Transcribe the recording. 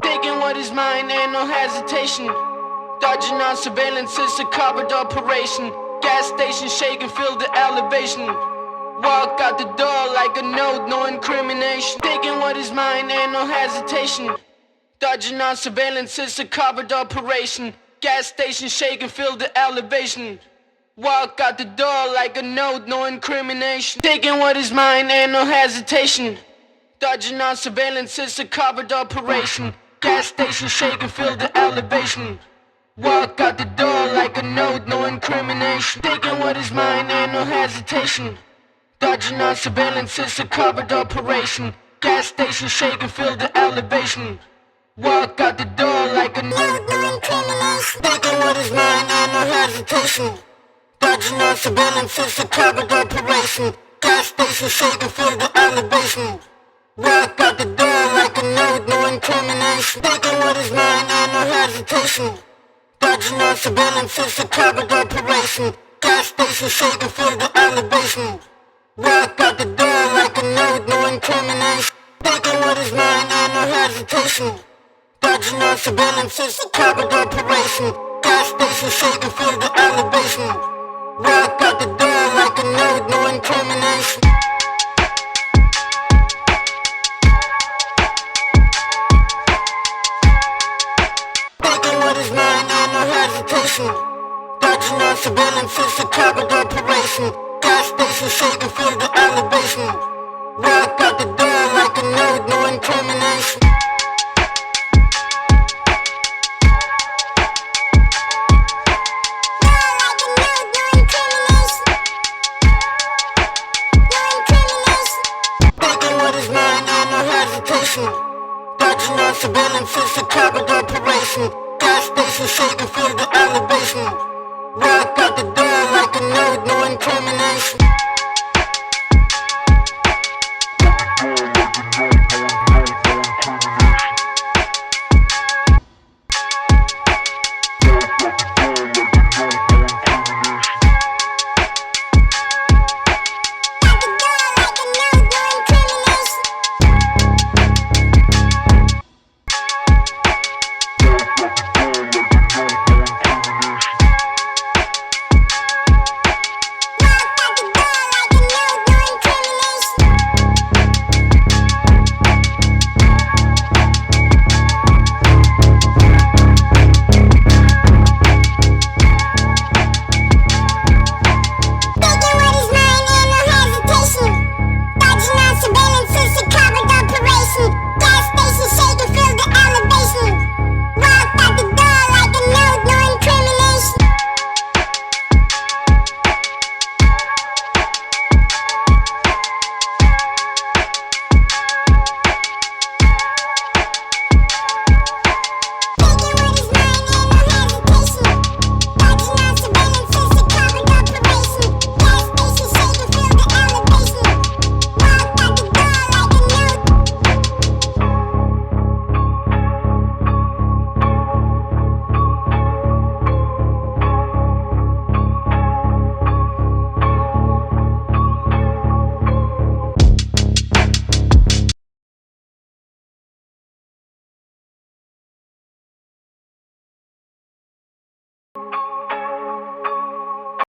Taking what is mine, ain't no hesitation. Dodging on surveillance, it's a covered operation. Gas station shaking, feel the elevation. Walk out the door like a note, no incrimination. Taking what is mine, ain't no hesitation. Dodging on surveillance, it's a covered operation. Gas station shaking, feel the elevation. Walk out the door like a note, no incrimination. Taking what is mine, ain't no hesitation. Dodging on surveillance, it's a covered operation. Gas station shaking, feel the elevation. Walk out the door like a note, no incrimination. Taking what is mine, ain't no hesitation. Dodging on surveillance, it's a covered operation. Gas station shaking, feel the elevation. Walk out the door like a note, no incrimination. Taking what is mine, ain't no hesitation. Dodging on surveillance, it's a covered operation. Gas station shaking, feel the elevation. Walk out the door like a note, no incrimination. Taking what is mine, ain't no hesitation. Dodging on surveillance, it's a covered operation. Gas station shaking, feel the elevation. Walk out the door like a note, no incrimination. Taking what is mine, ain't no hesitation. Dodging on surveillance, it's a covered operation. Gas station shaking, feel the elevation. Walk out the door like a note, no incrimination. Taking what is mine, ain't no hesitation. Dodging on surveillance, it's a covered operation. Gas station shaking, feel the elevation. Walk out the door like a note, no incrimination. Dodging on surveillance, it's a covered operation. Gas station shaking, feel the elevation.